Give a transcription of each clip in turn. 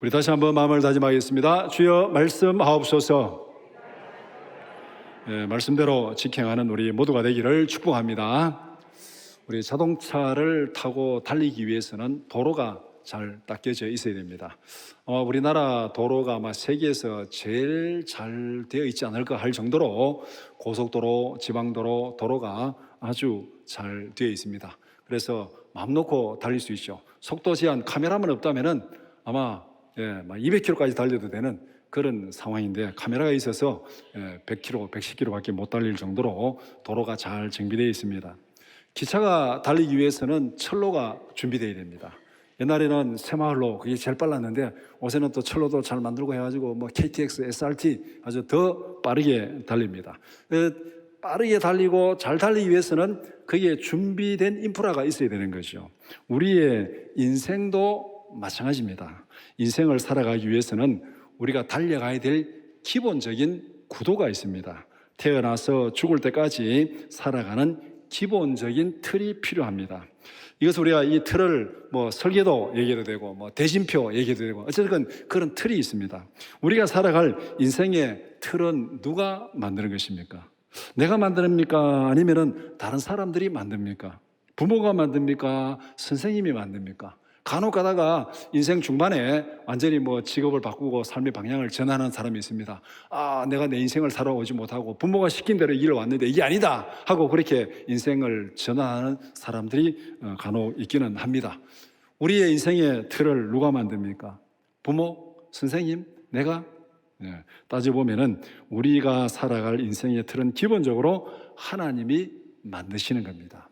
우리 다시 한번 마음을 다짐하겠습니다. 주여 말씀하옵소서. 말씀대로 직행하는 우리 모두가 되기를 축복합니다. 우리 자동차를 타고 달리기 위해서는 도로가 잘 닦여져 있어야 됩니다. 우리나라 도로가 아마 세계에서 제일 잘 되어 있지 않을까 할 정도로 고속도로, 지방도로, 도로가 아주 잘 되어 있습니다. 그래서 마음 놓고 달릴 수 있죠. 속도 제한 카메라만 없다면은 아마 200km까지 달려도 되는 그런 상황인데, 카메라가 있어서 100km, 110km밖에 못 달릴 정도로 도로가 잘 정비되어 있습니다. 기차가 달리기 위해서는 철로가 준비되어야 됩니다. 옛날에는 새마을로 그게 제일 빨랐는데 요새는 또 철로도 잘 만들고 해가지고 KTX, SRT 아주 더 빠르게 달립니다. 빠르게 달리고 잘 달리기 위해서는 거기에 준비된 인프라가 있어야 되는 거죠. 우리의 인생도 마찬가지입니다. 인생을 살아가기 위해서는 우리가 달려가야 될 기본적인 구도가 있습니다. 태어나서 죽을 때까지 살아가는 기본적인 틀이 필요합니다. 이것을 우리가 이 틀을 설계도 얘기해도 되고 대진표 얘기해도 되고 어쨌든 그런 틀이 있습니다. 우리가 살아갈 인생의 틀은 누가 만드는 것입니까? 내가 만듭니까? 아니면은 다른 사람들이 만듭니까? 부모가 만듭니까? 선생님이 만듭니까? 간혹 가다가 인생 중반에 완전히 직업을 바꾸고 삶의 방향을 전환하는 사람이 있습니다. 내가 내 인생을 살아오지 못하고 부모가 시킨 대로 일을 왔는데 이게 아니다 하고 그렇게 인생을 전환하는 사람들이 간혹 있기는 합니다. 우리의 인생의 틀을 누가 만듭니까? 부모? 선생님? 내가? 따져보면은 우리가 살아갈 인생의 틀은 기본적으로 하나님이 만드시는 겁니다.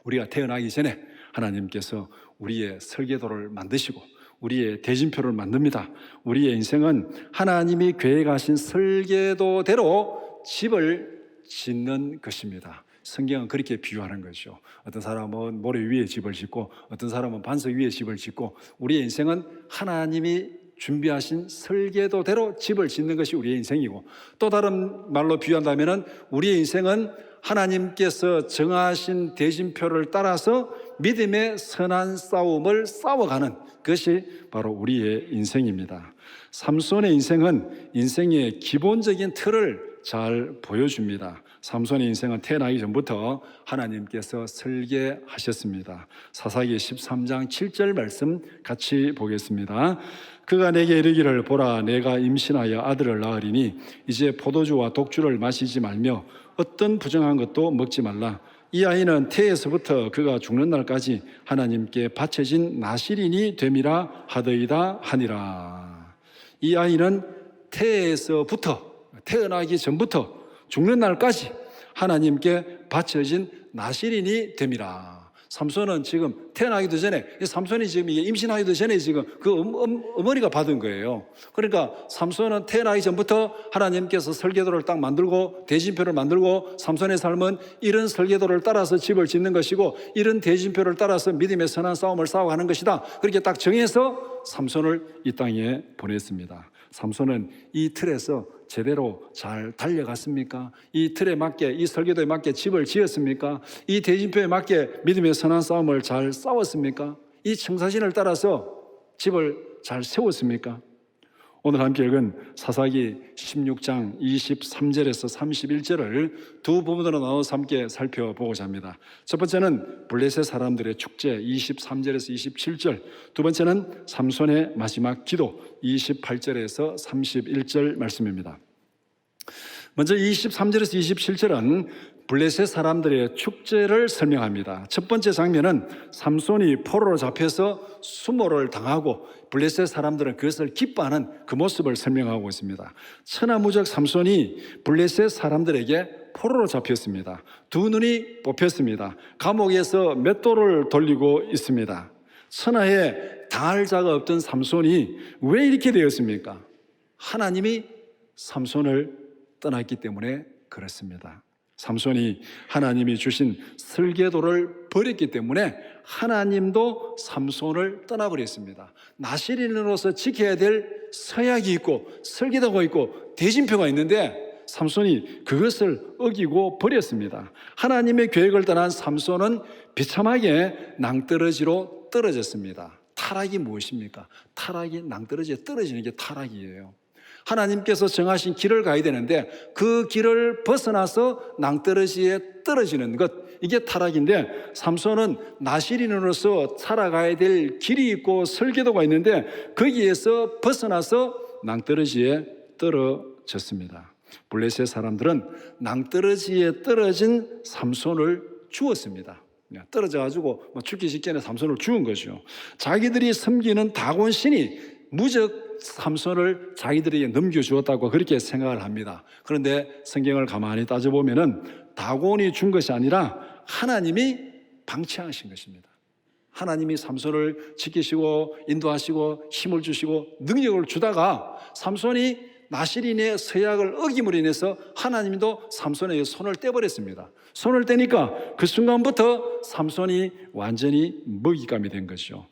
우리가 태어나기 전에 하나님께서 우리의 설계도를 만드시고 우리의 대진표를 만듭니다. 우리의 인생은 하나님이 계획하신 설계도대로 집을 짓는 것입니다. 성경은 그렇게 비유하는 거죠. 어떤 사람은 모래 위에 집을 짓고 어떤 사람은 반석 위에 집을 짓고, 우리의 인생은 하나님이 준비하신 설계도대로 집을 짓는 것이 우리의 인생이고, 또 다른 말로 비유한다면 우리의 인생은 하나님께서 정하신 대진표를 따라서 믿음의 선한 싸움을 싸워가는 것이 바로 우리의 인생입니다. 삼손의 인생은 인생의 기본적인 틀을 잘 보여줍니다. 삼손의 인생은 태어나기 전부터 하나님께서 설계하셨습니다. 사사기 13장 7절 말씀 같이 보겠습니다. 그가 내게 이르기를, 보라, 내가 임신하여 아들을 낳으리니 이제 포도주와 독주를 마시지 말며 어떤 부정한 것도 먹지 말라. 이 아이는 태에서부터 그가 죽는 날까지 하나님께 바쳐진 나실인이 됨이라 하더이다 하니라. 이 아이는 태에서부터, 태어나기 전부터 죽는 날까지 하나님께 바쳐진 나실인이 됨이라. 삼손은 지금 태어나기도 전에, 삼손이 지금 임신하기도 전에 지금 그 어머니가 받은 거예요. 그러니까 삼손은 태어나기 전부터 하나님께서 설계도를 딱 만들고 대진표를 만들고, 삼손의 삶은 이런 설계도를 따라서 집을 짓는 것이고 이런 대진표를 따라서 믿음의 선한 싸움을 싸워가는 것이다. 그렇게 딱 정해서 삼손을 이 땅에 보냈습니다. 삼손은 이 틀에서 제대로 잘 달려갔습니까? 이 틀에 맞게, 이 설계도에 맞게 집을 지었습니까? 이 대진표에 맞게 믿음의 선한 싸움을 잘 싸웠습니까? 이 청사진을 따라서 집을 잘 세웠습니까? 오늘 함께 읽은 사사기 16장 23절에서 31절을 두 부분으로 나눠서 함께 살펴보고자 합니다. 첫 번째는 블레셋 사람들의 축제 23절에서 27절, 두 번째는 삼손의 마지막 기도 28절에서 31절 말씀입니다. 먼저 23절에서 27절은 블레셋 사람들의 축제를 설명합니다. 첫 번째 장면은 삼손이 포로로 잡혀서 수모를 당하고 블레셋 사람들은 그것을 기뻐하는 그 모습을 설명하고 있습니다. 천하무적 삼손이 블레셋 사람들에게 포로로 잡혔습니다. 두 눈이 뽑혔습니다. 감옥에서 맷돌을 돌리고 있습니다. 천하에 당할 자가 없던 삼손이 왜 이렇게 되었습니까? 하나님이 삼손을 떠났기 때문에 그렇습니다. 삼손이 하나님이 주신 설계도를 버렸기 때문에 하나님도 삼손을 떠나버렸습니다. 나실인으로서 지켜야 될 서약이 있고 설계도가 있고 대진표가 있는데 삼손이 그것을 어기고 버렸습니다. 하나님의 계획을 떠난 삼손은 비참하게 낭떠러지로 떨어졌습니다. 타락이 무엇입니까? 타락이 낭떠러지에 떨어지는 게 타락이에요. 하나님께서 정하신 길을 가야 되는데 그 길을 벗어나서 낭떠러지에 떨어지는 것, 이게 타락인데, 삼손은 나실인으로서 살아가야 될 길이 있고 설계도가 있는데 거기에서 벗어나서 낭떠러지에 떨어졌습니다. 블레셋 사람들은 낭떠러지에 떨어진 삼손을 주었습니다. 떨어져가지고 죽기 직전에 삼손을 죽은 거죠. 자기들이 섬기는 다곤 신이 무적 삼손을 자기들에게 넘겨주었다고 그렇게 생각을 합니다. 그런데 성경을 가만히 따져보면은 다곤이 준 것이 아니라 하나님이 방치하신 것입니다. 하나님이 삼손을 지키시고 인도하시고 힘을 주시고 능력을 주다가 삼손이 나실인의 서약을 어김으로 인해서 하나님도 삼손의 손을 떼버렸습니다. 손을 떼니까 그 순간부터 삼손이 완전히 먹잇감이 된 것이죠.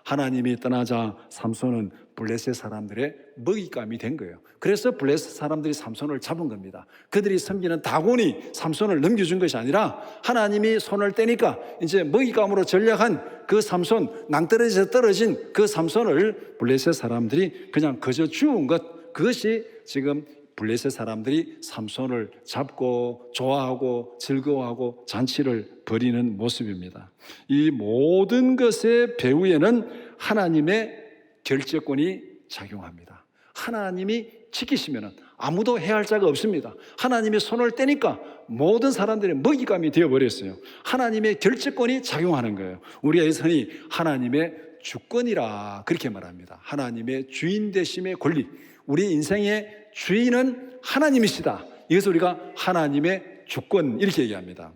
하나님이 떠나자 삼손은 블레셋 사람들의 먹잇감이 된 거예요. 그래서 블레셋 사람들이 삼손을 잡은 겁니다. 그들이 섬기는 다곤이 삼손을 넘겨준 것이 아니라 하나님이 손을 떼니까 이제 먹잇감으로 전략한 그 삼손, 낭떠러지에서 떨어진 그 삼손을 블레셋 사람들이 그냥 거저 주운 것, 그것이 지금 블레셋 사람들이 삼손을 잡고 좋아하고 즐거워하고 잔치를 벌이는 모습입니다. 이 모든 것의 배후에는 하나님의 결재권이 작용합니다. 하나님이 지키시면 아무도 해할 자가 없습니다. 하나님이 손을 떼니까 모든 사람들의 먹잇감이 되어버렸어요. 하나님의 결재권이 작용하는 거예요. 우리가 여기서는 하나님의 주권이라 그렇게 말합니다. 하나님의 주인 되심의 권리, 우리 인생의 주인은 하나님이시다. 이것을 우리가 하나님의 주권 이렇게 얘기합니다.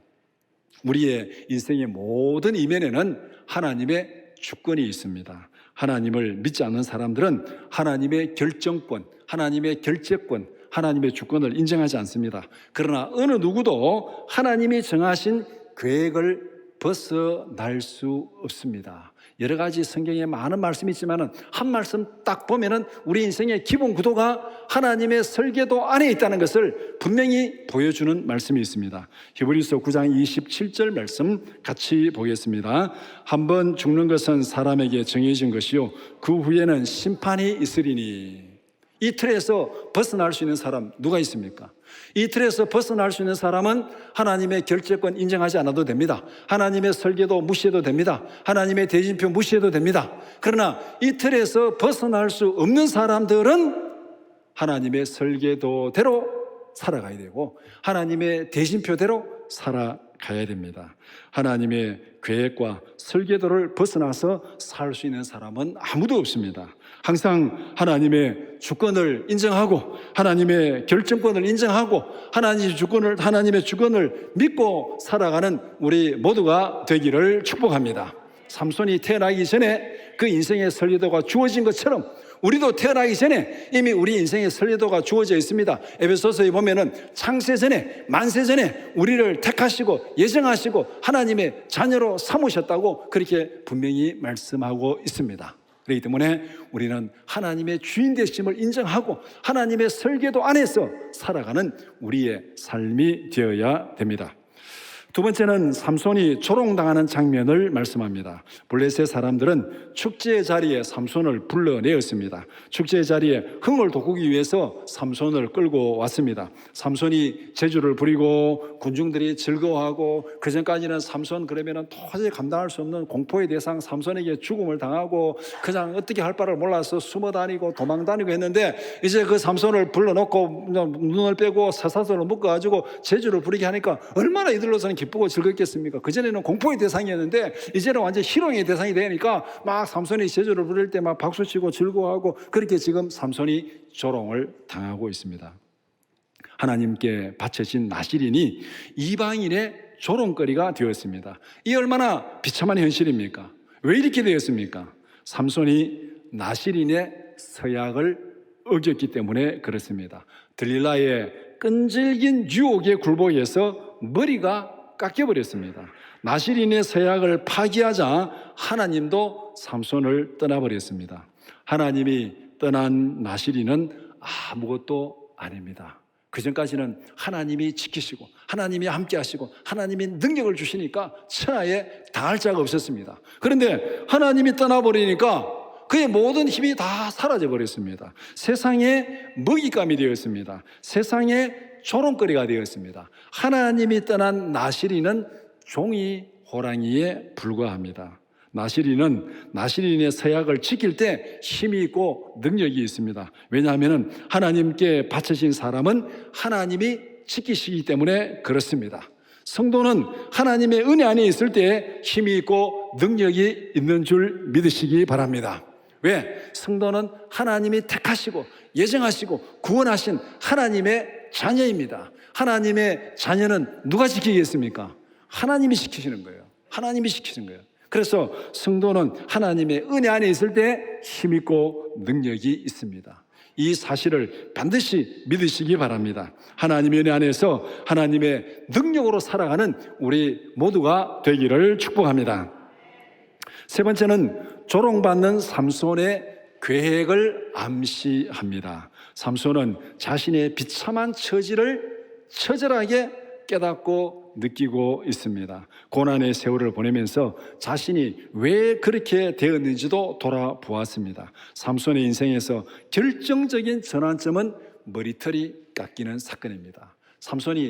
우리의 인생의 모든 이면에는 하나님의 주권이 있습니다. 하나님을 믿지 않는 사람들은 하나님의 결정권, 하나님의 결재권, 하나님의 주권을 인정하지 않습니다. 그러나 어느 누구도 하나님이 정하신 계획을 벗어날 수 없습니다. 여러 가지 성경에 많은 말씀이 있지만 한 말씀 딱 보면은 우리 인생의 기본 구도가 하나님의 설계도 안에 있다는 것을 분명히 보여주는 말씀이 있습니다. 히브리서 9장 27절 말씀 같이 보겠습니다. 한번 죽는 것은 사람에게 정해진 것이요 그 후에는 심판이 있으리니. 이 틀에서 벗어날 수 있는 사람 누가 있습니까? 이 틀에서 벗어날 수 있는 사람은 하나님의 결재권 인정하지 않아도 됩니다. 하나님의 설계도 무시해도 됩니다. 하나님의 대진표 무시해도 됩니다. 그러나 이 틀에서 벗어날 수 없는 사람들은 하나님의 설계도대로 살아가야 되고 하나님의 대진표대로 살아가야 됩니다. 하나님의 계획과 설계도를 벗어나서 살 수 있는 사람은 아무도 없습니다. 항상 하나님의 주권을 인정하고 하나님의 결정권을 인정하고 하나님의 주권을 믿고 살아가는 우리 모두가 되기를 축복합니다. 삼손이 태어나기 전에 그 인생의 설계도가 주어진 것처럼 우리도 태어나기 전에 이미 우리 인생의 설계도가 주어져 있습니다. 에베소서에 보면은 창세 전에, 만세 전에 우리를 택하시고 예정하시고 하나님의 자녀로 삼으셨다고 그렇게 분명히 말씀하고 있습니다. 그렇기 때문에 우리는 하나님의 주인 되심을 인정하고 하나님의 설계도 안에서 살아가는 우리의 삶이 되어야 됩니다. 두 번째는 삼손이 조롱당하는 장면을 말씀합니다. 블레셋 사람들은 축제 자리에 삼손을 불러내었습니다. 축제 자리에 흥을 돋구기 위해서 삼손을 끌고 왔습니다. 삼손이 제주를 부리고 군중들이 즐거워하고 그전까지는 삼손 그러면은 도저히 감당할 수 없는 공포의 대상 삼손에게 죽음을 당하고 그냥 어떻게 할 바를 몰라서 숨어 다니고 도망 다니고 했는데 이제 그 삼손을 불러놓고 눈을 빼고 쇠사슬을 묶어가지고 제주를 부리게 하니까 얼마나 이들로서는 기쁘고 즐겁겠습니까? 그전에는 공포의 대상이었는데 이제는 완전 희롱의 대상이 되니까 막 삼손이 제주를 부릴 때 막 박수치고 즐거워하고 그렇게 지금 삼손이 조롱을 당하고 있습니다. 하나님께 바쳐진 나실인이 이방인의 조롱거리가 되었습니다. 이 얼마나 비참한 현실입니까? 왜 이렇게 되었습니까? 삼손이 나실인의 서약을 어겼기 때문에 그렇습니다. 들릴라의 끈질긴 유혹에 굴복해서 머리가 깎여버렸습니다. 나실인의 서약을 파기하자 하나님도 삼손을 떠나버렸습니다. 하나님이 떠난 나실인은 아무것도 아닙니다. 그전까지는 하나님이 지키시고 하나님이 함께 하시고 하나님이 능력을 주시니까 천하에 당할 자가 없었습니다. 그런데 하나님이 떠나버리니까 그의 모든 힘이 다 사라져 버렸습니다. 세상의 먹잇감이 되었습니다. 세상의 조롱거리가 되었습니다. 하나님이 떠난 나시린은 종이 호랑이에 불과합니다. 나시린의 서약을 지킬 때 힘이 있고 능력이 있습니다. 왜냐하면 하나님께 바쳐진 사람은 하나님이 지키시기 때문에 그렇습니다. 성도는 하나님의 은혜 안에 있을 때 힘이 있고 능력이 있는 줄 믿으시기 바랍니다. 왜? 성도는 하나님이 택하시고 예정하시고 구원하신 하나님의 자녀입니다. 하나님의 자녀는 누가 지키겠습니까? 하나님이 지키시는 거예요. 하나님이 지키는 거예요. 그래서 성도는 하나님의 은혜 안에 있을 때 힘있고 능력이 있습니다. 이 사실을 반드시 믿으시기 바랍니다. 하나님의 은혜 안에서 하나님의 능력으로 살아가는 우리 모두가 되기를 축복합니다. 세 번째는 조롱받는 삼손의 계획을 암시합니다. 삼손은 자신의 비참한 처지를 처절하게 깨닫고 느끼고 있습니다. 고난의 세월을 보내면서 자신이 왜 그렇게 되었는지도 돌아보았습니다. 삼손의 인생에서 결정적인 전환점은 머리털이 깎이는 사건입니다.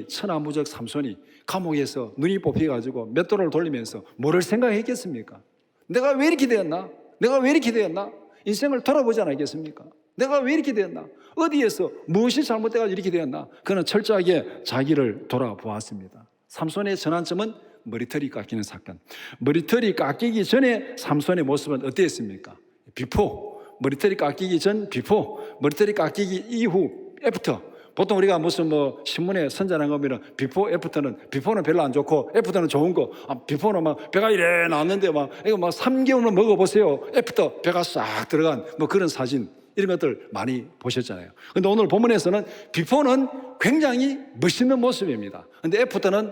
천하무적 삼손이 감옥에서 눈이 뽑혀가지고 맷돌을 돌리면서 뭐를 생각했겠습니까? 내가 왜 이렇게 되었나? 내가 왜 이렇게 되었나? 인생을 돌아보지 않았겠습니까? 내가 왜 이렇게 되었나? 어디에서 무엇이 잘못돼가지고 이렇게 되었나? 그는 철저하게 자기를 돌아보았습니다. 삼손의 전환점은 머리털이 깎이는 사건. 머리털이 깎이기 전에 삼손의 모습은 어땠습니까? 비포. 머리털이 깎이기 전 비포. 머리털이 깎이기 이후 애프터. 보통 우리가 무슨 신문에 선전한 거면 비포는 별로 안 좋고 애프터는 좋은 거. 비포는 막 배가 이래 나왔는데 이거 3개월만 먹어보세요. 애프터 배가 싹 들어간 그런 사진. 이런 것들 많이 보셨잖아요. 그런데 오늘 본문에서는 비포는 굉장히 멋있는 모습입니다. 그런데 애프터는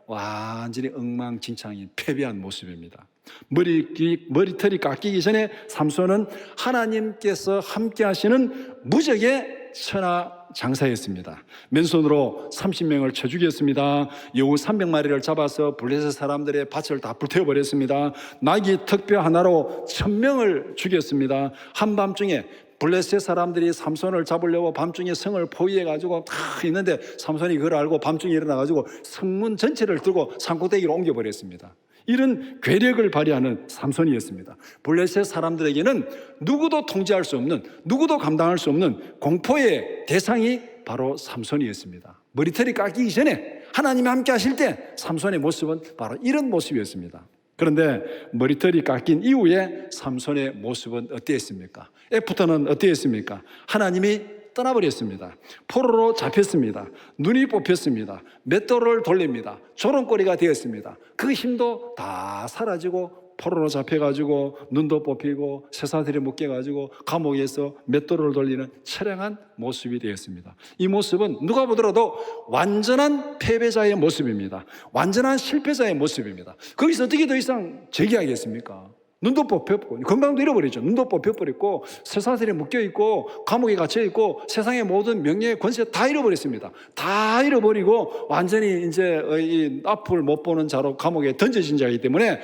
완전히 엉망진창인 패배한 모습입니다. 머리털이 깎이기 전에 삼손은 하나님께서 함께 하시는 무적의 천하장사였습니다. 맨손으로 30명을 쳐 죽였습니다. 여우 300마리를 잡아서 블레셋 사람들의 밭을 다 불태워버렸습니다. 나귀 턱뼈 하나로 1000명을 죽였습니다. 한밤중에 블레셋 사람들이 삼손을 잡으려고 밤중에 성을 포위해가지고 다 있는데 삼손이 그걸 알고 밤중에 일어나가지고 성문 전체를 들고 산꼭대기로 옮겨버렸습니다. 이런 괴력을 발휘하는 삼손이었습니다. 블레셋 사람들에게는 누구도 통제할 수 없는, 누구도 감당할 수 없는 공포의 대상이 바로 삼손이었습니다. 머리털이 깎이기 전에 하나님이 함께 하실 때 삼손의 모습은 바로 이런 모습이었습니다. 그런데 머리털이 깎인 이후에 삼손의 모습은 어땠습니까? 애프터는 어땠습니까? 하나님이 떠나버렸습니다. 포로로 잡혔습니다. 눈이 뽑혔습니다. 맷돌을 돌립니다. 조롱거리가 되었습니다. 그 힘도 다 사라지고 포로로 잡혀가지고 눈도 뽑히고 쇠사슬에 묶여가지고 감옥에서 맷돌을 돌리는 처량한 모습이 되었습니다. 이 모습은 누가 보더라도 완전한 패배자의 모습입니다. 완전한 실패자의 모습입니다. 거기서 어떻게 더 이상 제기하겠습니까? 눈도 뽑혔고 건강도 잃어버렸죠. 눈도 뽑혀버렸고 쇠사슬에 묶여있고 감옥에 갇혀있고 세상의 모든 명예 권세 다 잃어버렸습니다. 다 잃어버리고 완전히 이제 이 앞을 못 보는 자로 감옥에 던져진 자이기 때문에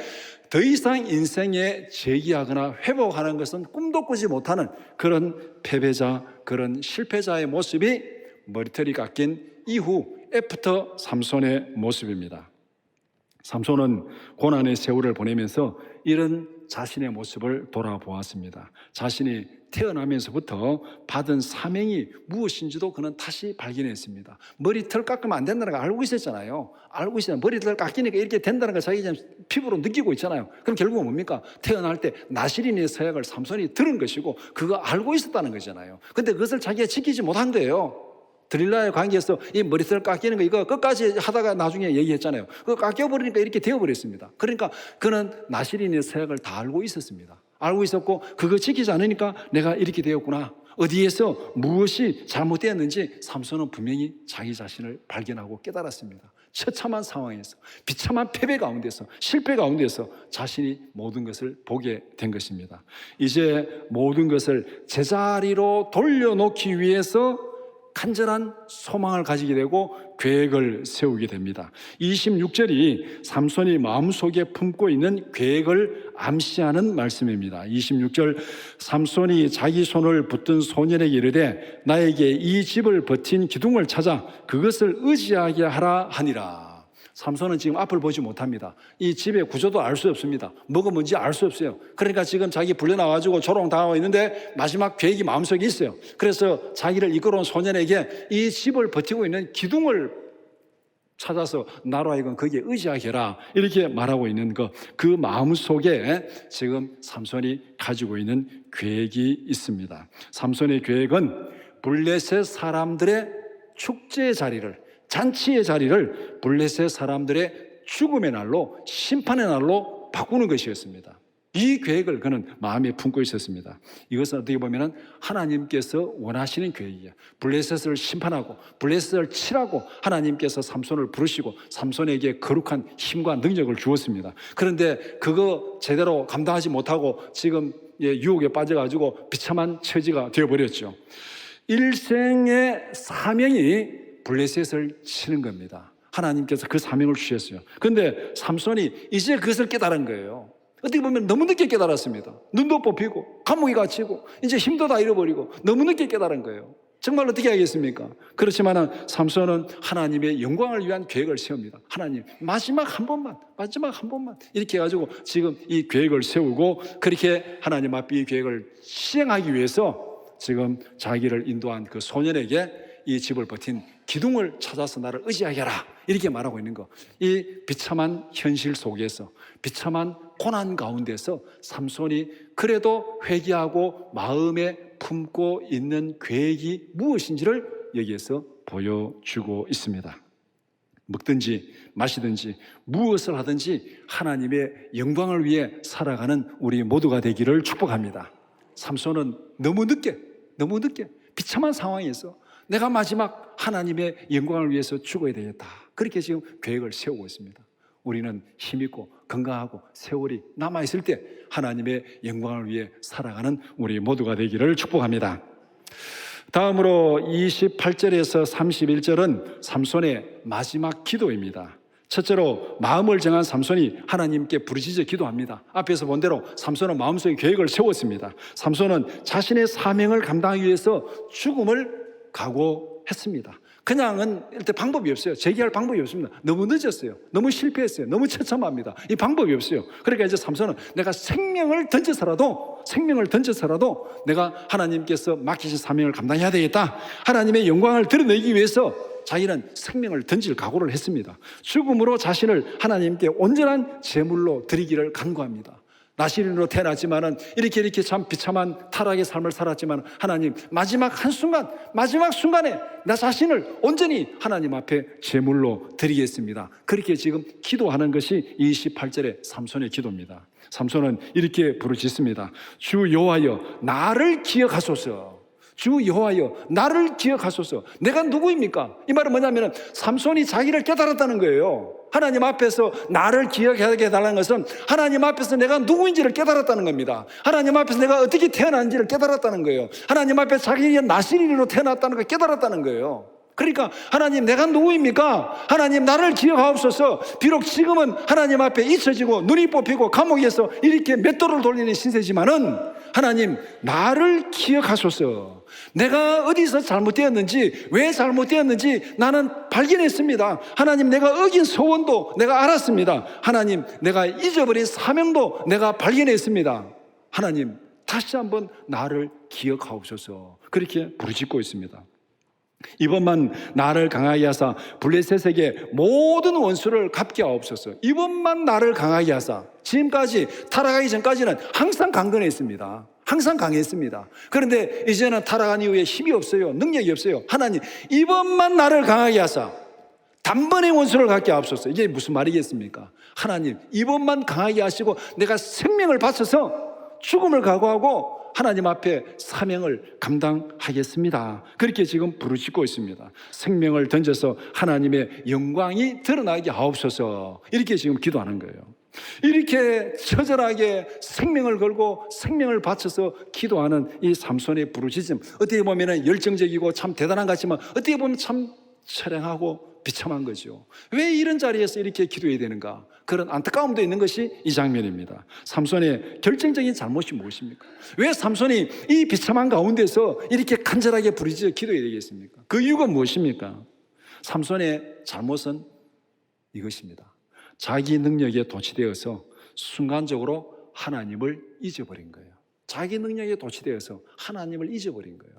더 이상 인생에 재기하거나 회복하는 것은 꿈도 꾸지 못하는 그런 패배자, 그런 실패자의 모습이 머리털이 깎인 이후 애프터 삼손의 모습입니다. 삼손은 고난의 세월을 보내면서 이런 자신의 모습을 돌아보았습니다. 자신이 태어나면서부터 받은 사명이 무엇인지도 그는 다시 발견했습니다. 머리털 깎으면 안 된다는 걸 알고 있었잖아요. 알고 있어요. 머리털 깎이니까 이렇게 된다는 걸 자기 피부로 느끼고 있잖아요. 그럼 결국은 뭡니까? 태어날 때 나시린의 서약을 삼손이 들은 것이고 그거 알고 있었다는 거잖아요. 근데 그것을 자기가 지키지 못한 거예요. 드릴라의 관계에서 이 머리털 깎이는 거 이거 끝까지 하다가 나중에 얘기했잖아요. 그거 깎여버리니까 이렇게 되어버렸습니다. 그러니까 그는 나시린의 서약을 다 알고 있었습니다. 알고 있었고 그거 지키지 않으니까 내가 이렇게 되었구나. 어디에서 무엇이 잘못되었는지 삼손은 분명히 자기 자신을 발견하고 깨달았습니다. 처참한 상황에서 비참한 패배 가운데서 실패 가운데서 자신이 모든 것을 보게 된 것입니다. 이제 모든 것을 제자리로 돌려놓기 위해서 간절한 소망을 가지게 되고 계획을 세우게 됩니다. 26절이 삼손이 마음속에 품고 있는 계획을 암시하는 말씀입니다. 26절, 삼손이 자기 손을 붙든 소년에게 이르되 나에게 이 집을 버틴 기둥을 찾아 그것을 의지하게 하라 하니라. 삼손은 지금 앞을 보지 못합니다. 이 집의 구조도 알 수 없습니다. 뭐가 뭔지 알 수 없어요. 그러니까 지금 자기 불려나와가지고 조롱당하고 있는데 마지막 계획이 마음속에 있어요. 그래서 자기를 이끌어온 소년에게 이 집을 버티고 있는 기둥을 찾아서 나로 하여금 거기에 의지하게 해라, 이렇게 말하고 있는 그 마음속에 지금 삼손이 가지고 있는 계획이 있습니다. 삼손의 계획은 블레셋 사람들의 축제의 자리를, 잔치의 자리를 블레셋 사람들의 죽음의 날로, 심판의 날로 바꾸는 것이었습니다. 이 계획을 그는 마음에 품고 있었습니다. 이것은 어떻게 보면 하나님께서 원하시는 계획이에요. 블레셋을 심판하고 블레셋을 치라고 하나님께서 삼손을 부르시고 삼손에게 거룩한 힘과 능력을 주었습니다. 그런데 그거 제대로 감당하지 못하고 지금 유혹에 빠져가지고 비참한 처지가 되어버렸죠. 일생의 사명이 블레셋을 치는 겁니다. 하나님께서 그 사명을 주셨어요. 그런데 삼손이 이제 그것을 깨달은 거예요. 어떻게 보면 너무 늦게 깨달았습니다. 눈도 뽑히고 감옥에 갇히고 이제 힘도 다 잃어버리고 너무 늦게 깨달은 거예요. 정말 어떻게 하겠습니까? 그렇지만 삼손은 하나님의 영광을 위한 계획을 세웁니다. 하나님, 마지막 한 번만 이렇게 해가지고 지금 이 계획을 세우고 그렇게 하나님 앞에 이 계획을 시행하기 위해서 지금 자기를 인도한 그 소년에게 이 집을 버틴 기둥을 찾아서 나를 의지하게 하라, 이렇게 말하고 있는 거. 이 비참한 현실 속에서, 비참한 고난 가운데서 삼손이 그래도 회개하고 마음에 품고 있는 계획이 무엇인지를 여기에서 보여주고 있습니다. 먹든지 마시든지 무엇을 하든지 하나님의 영광을 위해 살아가는 우리 모두가 되기를 축복합니다. 삼손은 너무 늦게 비참한 상황에서 내가 마지막 하나님의 영광을 위해서 죽어야 되겠다, 그렇게 지금 계획을 세우고 있습니다. 우리는 힘있고 건강하고 세월이 남아있을 때 하나님의 영광을 위해 살아가는 우리 모두가 되기를 축복합니다. 다음으로 28절에서 31절은 삼손의 마지막 기도입니다. 첫째로 마음을 정한 삼손이 하나님께 부르짖어 기도합니다. 앞에서 본 대로 삼손은 마음속에 계획을 세웠습니다. 삼손은 자신의 사명을 감당하기 위해서 죽음을 각오했습니다. 그냥은 일단 방법이 없어요. 재기할 방법이 없습니다. 너무 늦었어요. 너무 실패했어요. 너무 처참합니다. 이 방법이 없어요. 그러니까 이제 삼손은 내가 생명을 던져서라도 내가 하나님께서 맡기신 사명을 감당해야 되겠다, 하나님의 영광을 드러내기 위해서 자기는 생명을 던질 각오를 했습니다. 죽음으로 자신을 하나님께 온전한 제물로 드리기를 간구합니다. 나시린으로 태어났지만은 이렇게 참 비참한 타락의 삶을 살았지만 하나님, 마지막 순간에 나 자신을 온전히 하나님 앞에 제물로 드리겠습니다. 그렇게 지금 기도하는 것이 28절의 삼손의 기도입니다. 삼손은 이렇게 부르짖습니다. 주 여호와여, 나를 기억하소서. 주 여호와여, 나를 기억하소서. 내가 누구입니까? 이 말은 뭐냐면 삼손이 자기를 깨달았다는 거예요. 하나님 앞에서 나를 기억하게 해달라는 것은 하나님 앞에서 내가 누구인지를 깨달았다는 겁니다. 하나님 앞에서 내가 어떻게 태어난지를 깨달았다는 거예요. 하나님 앞에 자기가 나시린으로 태어났다는 걸 깨달았다는 거예요. 그러니까 하나님, 내가 누구입니까? 하나님, 나를 기억하옵소서. 비록 지금은 하나님 앞에 잊혀지고 눈이 뽑히고 감옥에서 이렇게 맷돌을 돌리는 신세지만은 하나님, 나를 기억하소서. 내가 어디서 잘못되었는지, 왜 잘못되었는지 나는 발견했습니다. 하나님, 내가 어긴 소원도 내가 알았습니다. 하나님, 내가 잊어버린 사명도 내가 발견했습니다. 하나님, 다시 한번 나를 기억하옵소서. 그렇게 부르짖고 있습니다. 이번만 나를 강하게 하사 블레셋에게 모든 원수를 갚게 하옵소서. 이번만 나를 강하게 하사. 지금까지 타락하기 전까지는 항상 강건했습니다. 항상 강했습니다. 그런데 이제는 타락한 이후에 힘이 없어요. 능력이 없어요. 하나님, 이번만 나를 강하게 하사 단번에 원수를 갚게 하옵소서. 이게 무슨 말이겠습니까? 하나님, 이번만 강하게 하시고 내가 생명을 바쳐서 죽음을 각오하고 하나님 앞에 사명을 감당하겠습니다. 그렇게 지금 부르짖고 있습니다. 생명을 던져서 하나님의 영광이 드러나게 하옵소서. 이렇게 지금 기도하는 거예요. 이렇게 처절하게 생명을 걸고 생명을 바쳐서 기도하는 이 삼손의 부르짖음, 어떻게 보면 열정적이고 참 대단한 것 같지만 어떻게 보면 참 처량하고 비참한 거죠. 왜 이런 자리에서 이렇게 기도해야 되는가? 그런 안타까움도 있는 것이 이 장면입니다. 삼손의 결정적인 잘못이 무엇입니까? 왜 삼손이 이 비참한 가운데서 이렇게 간절하게 부르짖어 기도해야 되겠습니까? 그 이유가 무엇입니까? 삼손의 잘못은 이것입니다. 자기 능력에 도취되어서 순간적으로 하나님을 잊어버린 거예요. 자기 능력에 도취되어서 하나님을 잊어버린 거예요.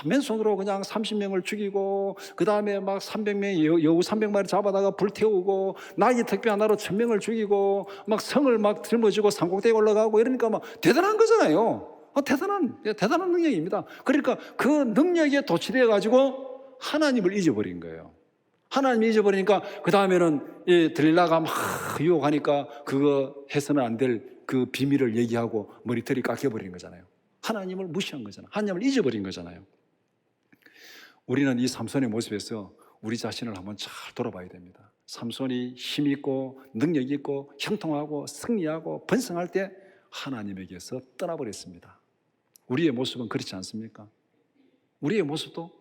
맨손으로 그냥 30명을 죽이고 그 다음에 막 300명 여우 300마리 잡아다가 불태우고 나귀 특비 하나로 1000명을 죽이고 막 성을 막 짊어지고 산꼭대기에 올라가고 이러니까 막 대단한 거잖아요. 대단한 능력입니다. 그러니까 그 능력에 도취되어 가지고 하나님을 잊어버린 거예요. 하나님을 잊어버리니까 그 다음에는 들릴라가 막 유혹하니까 그거 해서는 안 될 그 비밀을 얘기하고 머리털이 깎여버린 거잖아요. 하나님을 무시한 거잖아요. 하나님을 잊어버린 거잖아요. 우리는 이 삼손의 모습에서 우리 자신을 한번 잘 돌아봐야 됩니다. 삼손이 힘있고 능력 있고 형통하고 승리하고 번성할 때 하나님에게서 떠나버렸습니다. 우리의 모습은 그렇지 않습니까? 우리의 모습도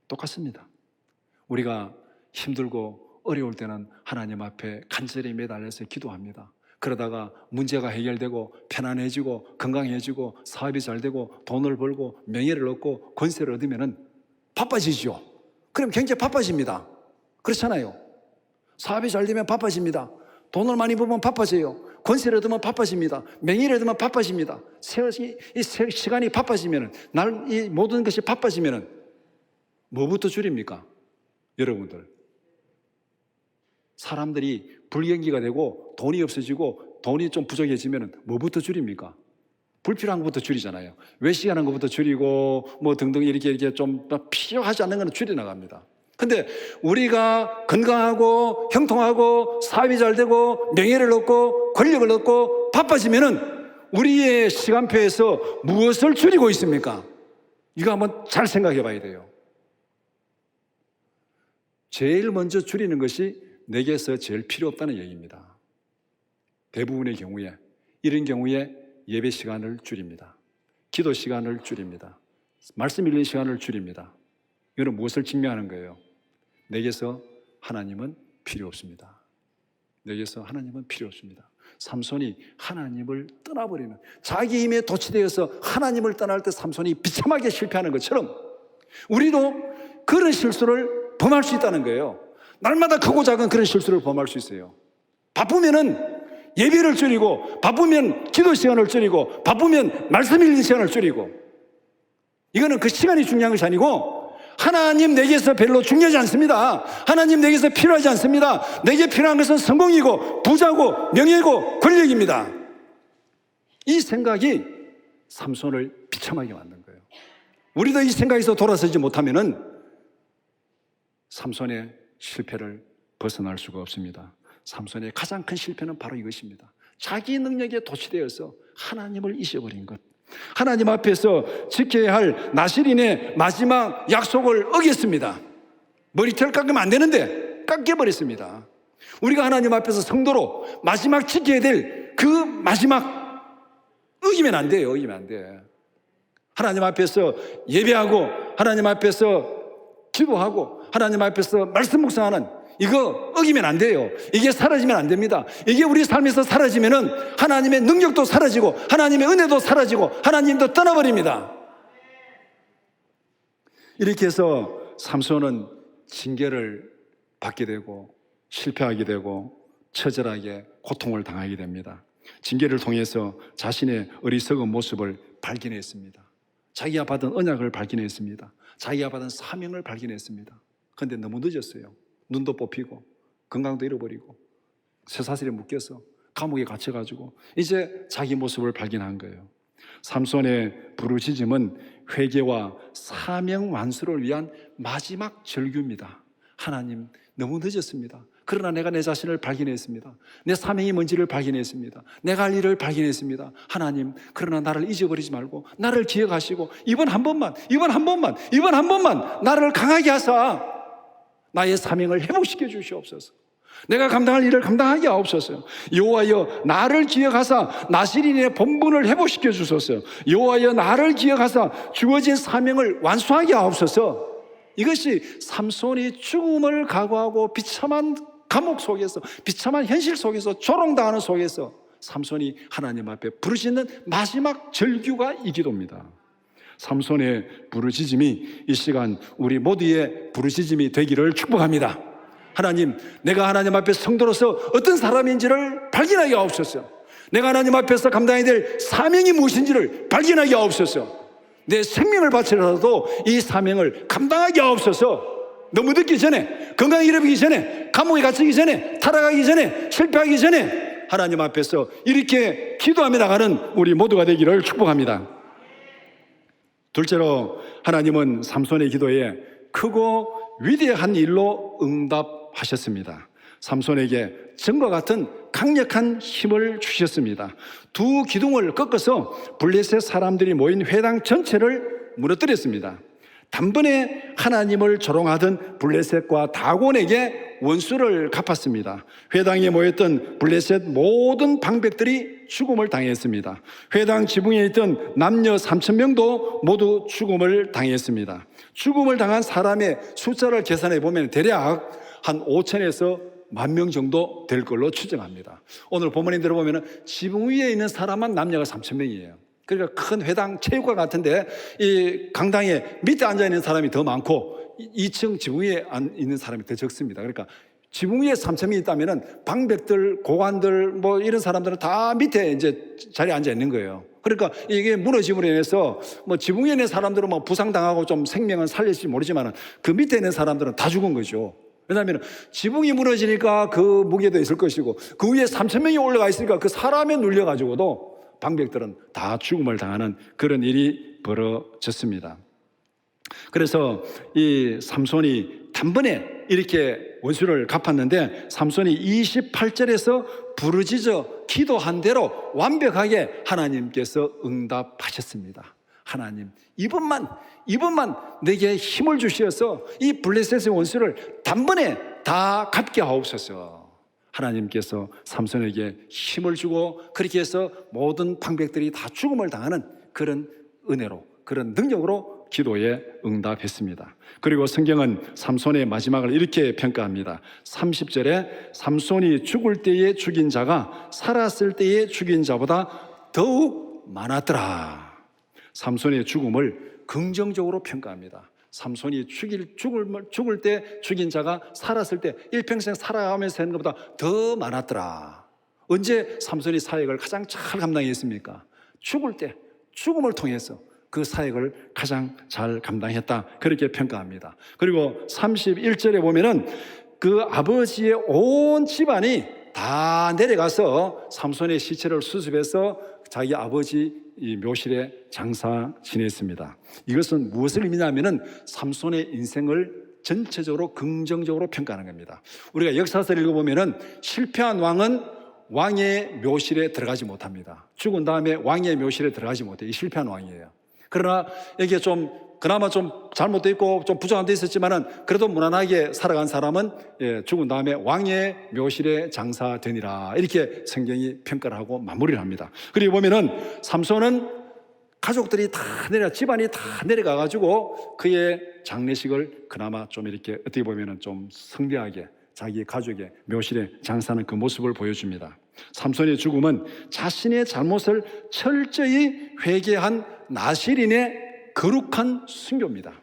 똑같습니다. 우리가 힘들고 어려울 때는 하나님 앞에 간절히 매달려서 기도합니다. 그러다가 문제가 해결되고 편안해지고 건강해지고 사업이 잘 되고 돈을 벌고 명예를 얻고 권세를 얻으면 바빠지죠. 그럼 굉장히 바빠집니다. 그렇잖아요. 사업이 잘 되면 바빠집니다. 돈을 많이 벌면 바빠져요. 권세를 얻으면 바빠집니다. 명예를 얻으면 바빠집니다. 시간이 바빠지면, 이 모든 것이 바빠지면 뭐부터 줄입니까? 여러분들. 사람들이 불경기가 되고 돈이 없어지고 돈이 좀 부족해지면 뭐부터 줄입니까? 불필요한 것부터 줄이잖아요. 외식하는 것부터 줄이고 뭐 등등 이렇게 좀 필요하지 않는 것은 줄여나갑니다. 근데 우리가 건강하고 형통하고 사업이 잘 되고 명예를 얻고 권력을 얻고 바빠지면은 우리의 시간표에서 무엇을 줄이고 있습니까? 이거 한번 잘 생각해 봐야 돼요. 제일 먼저 줄이는 것이 내게서 제일 필요 없다는 얘기입니다. 대부분의 경우에, 이런 경우에 예배 시간을 줄입니다. 기도 시간을 줄입니다. 말씀 읽는 시간을 줄입니다. 이거는 무엇을 증명하는 거예요? 내게서 하나님은 필요 없습니다. 내게서 하나님은 필요 없습니다. 삼손이 하나님을 떠나버리는, 자기 힘에 도취되어서 하나님을 떠날 때 삼손이 비참하게 실패하는 것처럼 우리도 그런 실수를 범할 수 있다는 거예요. 날마다 크고 작은 그런 실수를 범할 수 있어요. 바쁘면은 예배를 줄이고, 바쁘면 기도 시간을 줄이고, 바쁘면 말씀 읽는 시간을 줄이고, 이거는 그 시간이 중요한 것이 아니고 하나님 내게서 별로 중요하지 않습니다. 하나님 내게서 필요하지 않습니다. 내게 필요한 것은 성공이고 부자고 명예고 권력입니다. 이 생각이 삼손을 비참하게 만든 거예요. 우리도 이 생각에서 돌아서지 못하면은 삼손의 실패를 벗어날 수가 없습니다. 삼손의 가장 큰 실패는 바로 이것입니다. 자기 능력에 도취되어서 하나님을 잊어버린 것. 하나님 앞에서 지켜야 할 나실인의 마지막 약속을 어겼습니다. 머리털 깎으면 안 되는데 깎여버렸습니다. 우리가 하나님 앞에서 성도로 마지막 지켜야 될 그 마지막 어기면 안 돼요. 어기면 안 돼. 하나님 앞에서 예배하고 하나님 앞에서 기도하고 하나님 앞에서 말씀 묵상하는 이거 어기면 안 돼요. 이게 사라지면 안 됩니다. 이게 우리 삶에서 사라지면은 하나님의 능력도 사라지고 하나님의 은혜도 사라지고 하나님도 떠나버립니다. 이렇게 해서 삼손은 징계를 받게 되고 실패하게 되고 처절하게 고통을 당하게 됩니다. 징계를 통해서 자신의 어리석은 모습을 발견했습니다. 자기가 받은 언약을 발견했습니다. 자기가 받은 사명을 발견했습니다. 그런데 너무 늦었어요. 눈도 뽑히고 건강도 잃어버리고 쇠사슬에 묶여서 감옥에 갇혀가지고 이제 자기 모습을 발견한 거예요. 삼손의 부르짖음은 회개와 사명 완수를 위한 마지막 절규입니다. 하나님, 너무 늦었습니다. 그러나 내가 내 자신을 발견했습니다. 내 사명이 뭔지를 발견했습니다. 내가 할 일을 발견했습니다. 하나님, 그러나 나를 잊어버리지 말고 나를 기억하시고 이번 한 번만 나를 강하게 하사 나의 사명을 회복시켜 주시옵소서. 내가 감당할 일을 감당하게 하옵소서. 여호와여 나를 기억하사 나시린의 본분을 회복시켜 주소서. 여호와여 나를 기억하사 주어진 사명을 완수하게 하옵소서. 이것이 삼손이 죽음을 각오하고 비참한 감옥 속에서, 비참한 현실 속에서, 조롱당하는 속에서 삼손이 하나님 앞에 부르짖는 마지막 절규가 이 기도입니다. 삼손의 부르짖음이 이 시간 우리 모두의 부르짖음이 되기를 축복합니다. 하나님, 내가 하나님 앞에 성도로서 어떤 사람인지를 발견하게 하옵소서. 내가 하나님 앞에서 감당해야 될 사명이 무엇인지를 발견하게 하옵소서. 내 생명을 바치더라도 이 사명을 감당하게 하옵소서. 너무 늦기 전에, 건강을 잃어버리기 전에, 감옥에 갇히기 전에, 타락하기 전에, 실패하기 전에 하나님 앞에서 이렇게 기도하며 나가는 우리 모두가 되기를 축복합니다. 둘째로, 하나님은 삼손의 기도에 크고 위대한 일로 응답하셨습니다. 삼손에게 전과 같은 강력한 힘을 주셨습니다. 두 기둥을 꺾어서 블레셋 사람들이 모인 회당 전체를 무너뜨렸습니다. 단번에 하나님을 조롱하던 블레셋과 다곤에게 원수를 갚았습니다. 회당에 모였던 블레셋 모든 방백들이 죽음을 당했습니다. 회당 지붕에 있던 남녀 3,000명도 모두 죽음을 당했습니다. 죽음을 당한 사람의 숫자를 계산해 보면 대략 한 5천에서 10,000명 정도 될 걸로 추정합니다. 오늘 본문에 들어보면 지붕 위에 있는 사람만 남녀가 3,000명이에요. 그러니까 큰 회당 체육관 같은데 이 강당에 밑에 앉아있는 사람이 더 많고 2층 지붕 위에 있는 사람이 더 적습니다. 그러니까 지붕 위에 3,000명이 있다면은 방백들, 고관들 뭐 이런 사람들은 다 밑에 이제 자리에 앉아 있는 거예요. 그러니까 이게 무너짐으로 인해서 뭐 지붕 위에 있는 사람들은 뭐 부상당하고 좀 생명은 살릴지 모르지만은 그 밑에 있는 사람들은 다 죽은 거죠. 왜냐하면 지붕이 무너지니까 그 무게도 있을 것이고 그 위에 3,000명이 올라가 있으니까 그 사람에 눌려가지고도 방백들은 다 죽음을 당하는 그런 일이 벌어졌습니다. 그래서 이 삼손이 단번에 이렇게 원수를 갚았는데 삼손이 28절에서 부르짖어 기도한 대로 완벽하게 하나님께서 응답하셨습니다. 하나님, 이번만 내게 힘을 주셔서 이 블레셋의 원수를 단번에 다 갚게 하옵소서. 하나님께서 삼손에게 힘을 주고 그렇게 해서 모든 방백들이 다 죽음을 당하는 그런 은혜로, 그런 능력으로 기도에 응답했습니다. 그리고 성경은 삼손의 마지막을 이렇게 평가합니다. 30절에 삼손이 죽을 때에 죽인 자가 살았을 때에 죽인 자보다 더욱 많았더라. 삼손의 죽음을 긍정적으로 평가합니다. 삼손이 죽을 때 죽인 자가 살았을 때 일평생 살아가면서 하는 것보다 더 많았더라. 언제 삼손이 사역을 가장 잘 감당했습니까? 죽을 때, 죽음을 통해서 그 사역을 가장 잘 감당했다. 그렇게 평가합니다. 그리고 31절에 보면은 그 아버지의 온 집안이 다 내려가서 삼손의 시체를 수습해서 자기 아버지 이 묘실에 장사 지냈습니다. 이것은 무엇을 의미냐면은 삼손의 인생을 전체적으로 긍정적으로 평가하는 겁니다. 우리가 역사서를 읽어보면은 실패한 왕은 왕의 묘실에 들어가지 못합니다. 죽은 다음에 왕의 묘실에 들어가지 못해요. 이 실패한 왕이에요. 그러나 이게 그나마 좀 잘못되어 있고 좀 부정한 데 있었지만은 그래도 무난하게 살아간 사람은 죽은 다음에 왕의 묘실에 장사되니라. 이렇게 성경이 평가를 하고 마무리를 합니다. 그리고 보면은 삼손은 가족들이 다 집안이 다 내려가가지고 그의 장례식을 그나마 좀 이렇게 어떻게 보면은 좀 성대하게 자기 가족의 묘실에 장사하는 그 모습을 보여줍니다. 삼손의 죽음은 자신의 잘못을 철저히 회개한 나시린의 거룩한 순교입니다.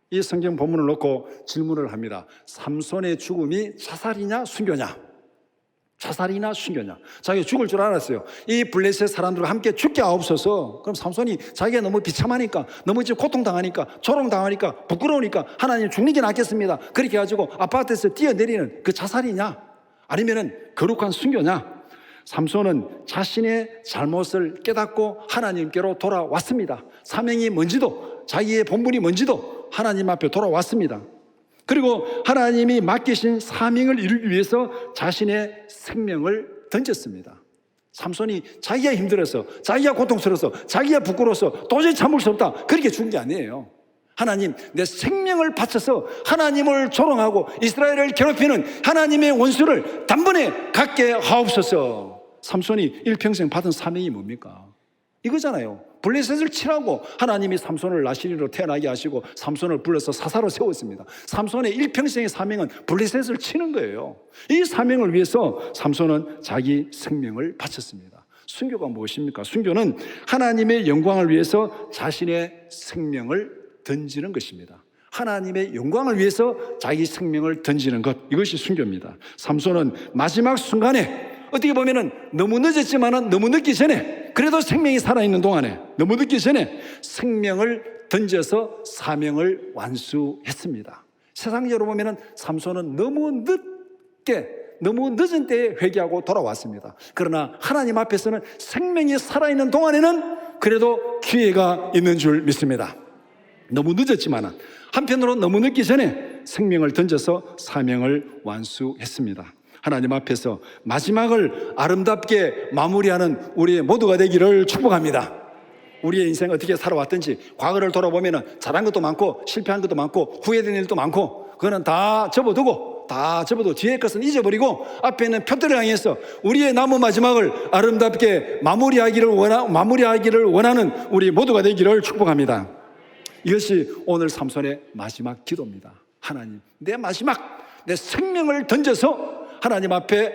이 성경 본문을 놓고 질문을 합니다. 삼손의 죽음이 자살이냐 순교냐? 자살이나 순교냐? 자기가 죽을 줄 알았어요. 이 블레셋 사람들과 함께 죽게 하옵소서. 그럼 삼손이 자기가 너무 비참하니까, 너무 이제 고통당하니까, 조롱당하니까, 부끄러우니까 하나님 죽는 게 낫겠습니다. 그렇게 해가지고 아파트에서 뛰어내리는 그 자살이냐? 아니면은 거룩한 순교냐? 삼손은 자신의 잘못을 깨닫고 하나님께로 돌아왔습니다. 사명이 뭔지도, 자기의 본분이 뭔지도 하나님 앞에 돌아왔습니다. 그리고 하나님이 맡기신 사명을 이루기 위해서 자신의 생명을 던졌습니다. 삼손이 자기가 힘들어서, 자기가 고통스러워서, 자기가 부끄러워서 도저히 참을 수 없다 그렇게 죽은 게 아니에요. 하나님, 내 생명을 바쳐서 하나님을 조롱하고 이스라엘을 괴롭히는 하나님의 원수를 단번에 갖게 하옵소서. 삼손이 일평생 받은 사명이 뭡니까? 이거잖아요. 블레셋을 치라고 하나님이 삼손을 나시린으로 태어나게 하시고 삼손을 불러서 사사로 세웠습니다. 삼손의 일평생의 사명은 블레셋을 치는 거예요. 이 사명을 위해서 삼손은 자기 생명을 바쳤습니다. 순교가 무엇입니까? 순교는 하나님의 영광을 위해서 자신의 생명을 던지는 것입니다. 하나님의 영광을 위해서 자기 생명을 던지는 것, 이것이 순교입니다. 삼손은 마지막 순간에 어떻게 보면은 너무 늦었지만은 너무 늦기 전에, 그래도 생명이 살아있는 동안에 너무 늦기 전에 생명을 던져서 사명을 완수했습니다. 세상적으로 보면은 삼손은 너무 늦은 때에 회개하고 돌아왔습니다. 그러나 하나님 앞에서는 생명이 살아있는 동안에는 그래도 기회가 있는 줄 믿습니다. 너무 늦었지만 한편으로 너무 늦기 전에 생명을 던져서 사명을 완수했습니다. 하나님 앞에서 마지막을 아름답게 마무리하는 우리 모두가 되기를 축복합니다. 우리의 인생 어떻게 살아왔든지 과거를 돌아보면 잘한 것도 많고 실패한 것도 많고 후회된 일도 많고, 그거는 다 접어두고 뒤의 것은 잊어버리고 앞에 있는 표대를 향해서 우리의 남은 마지막을 아름답게 마무리하기를 원하는 우리 모두가 되기를 축복합니다. 이것이 오늘 삼손의 마지막 기도입니다. 하나님, 내 생명을 던져서 하나님 앞에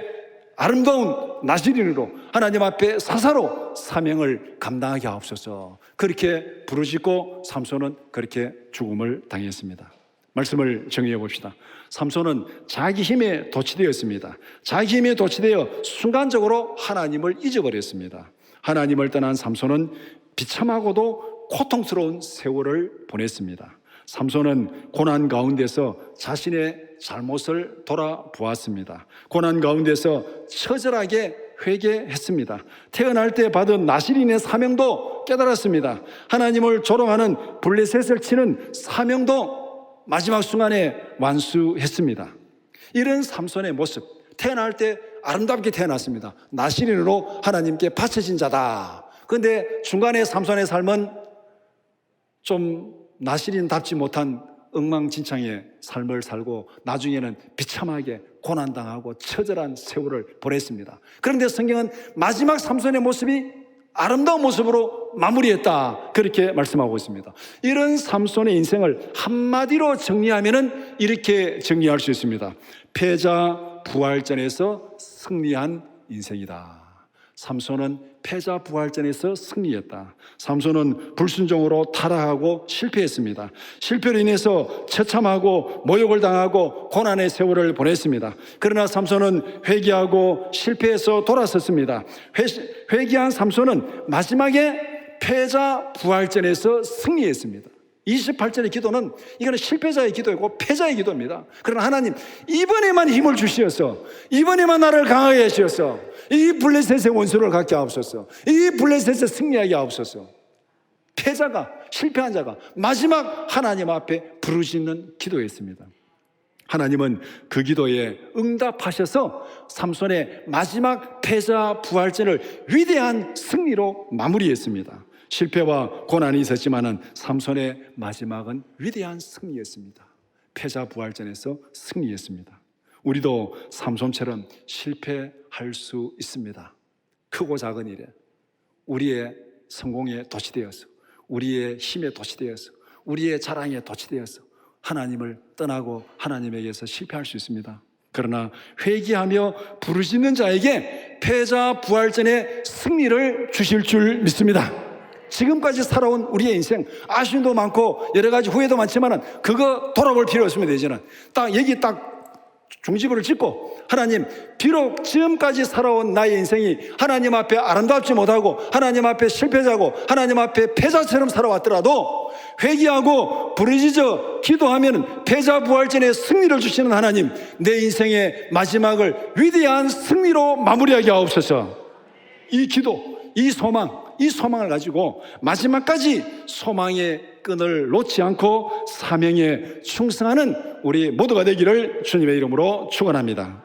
아름다운 나시린으로, 하나님 앞에 사사로 사명을 감당하게 하옵소서. 그렇게 부르짖고 삼손은 그렇게 죽음을 당했습니다. 말씀을 정리해 봅시다. 삼손은 자기 힘에 도취되었습니다. 자기 힘에 도취되어 순간적으로 하나님을 잊어버렸습니다. 하나님을 떠난 삼손은 비참하고도 고통스러운 세월을 보냈습니다. 삼손은 고난 가운데서 자신의 잘못을 돌아보았습니다. 고난 가운데서 처절하게 회개했습니다. 태어날 때 받은 나시린의 사명도 깨달았습니다. 하나님을 조롱하는 블레셋을 치는 사명도 마지막 순간에 완수했습니다. 이런 삼손의 모습, 태어날 때 아름답게 태어났습니다. 나시린으로 하나님께 바쳐진 자다. 그런데 중간에 삼손의 삶은 좀 나시린답지 못한 엉망진창의 삶을 살고 나중에는 비참하게 고난당하고 처절한 세월을 보냈습니다. 그런데 성경은 마지막 삼손의 모습이 아름다운 모습으로 마무리했다, 그렇게 말씀하고 있습니다. 이런 삼손의 인생을 한마디로 정리하면 이렇게 정리할 수 있습니다. 패자 부활전에서 승리한 인생이다. 삼손은 패자 부활전에서 승리했다. 삼손은 불순종으로 타락하고 실패했습니다. 실패로 인해서 처참하고 모욕을 당하고 고난의 세월을 보냈습니다. 그러나 삼손은 회개하고 실패해서 돌아섰습니다. 회개한 삼손은 마지막에 패자 부활전에서 승리했습니다. 28절의 기도는 이거는 실패자의 기도이고 패자의 기도입니다. 그러나 하나님, 이번에만 힘을 주시어서, 이번에만 나를 강하게 하시어서 이 블레셋의 원수를 갖게 하옵소서. 이 블레셋에 승리하게 하옵소서. 패자가, 실패한 자가 마지막 하나님 앞에 부르짖는 기도였습니다. 하나님은 그 기도에 응답하셔서 삼손의 마지막 패자 부활전을 위대한 승리로 마무리했습니다. 실패와 고난이 있었지만은 삼손의 마지막은 위대한 승리였습니다. 패자 부활전에서 승리했습니다. 우리도 삼손처럼 실패할 수 있습니다. 크고 작은 일에 우리의 성공에 도취되어서, 우리의 힘에 도취되어서, 우리의 자랑에 도취되어서 하나님을 떠나고 하나님에게서 실패할 수 있습니다. 그러나 회개하며 부르짖는 자에게 패자 부활전의 승리를 주실 줄 믿습니다. 지금까지 살아온 우리의 인생, 아쉬움도 많고 여러 가지 후회도 많지만 그거 돌아볼 필요 없습니다. 이제는 여기 중지부를 짓고, 하나님, 비록 지금까지 살아온 나의 인생이 하나님 앞에 아름답지 못하고 하나님 앞에 실패자고 하나님 앞에 패자처럼 살아왔더라도 회개하고 부르짖어 기도하면 패자 부활전에 승리를 주시는 하나님, 내 인생의 마지막을 위대한 승리로 마무리하게 하옵소서. 이 기도, 이 소망을 가지고 마지막까지 소망의 끈을 놓지 않고 사명에 충성하는 우리 모두가 되기를 주님의 이름으로 축원합니다.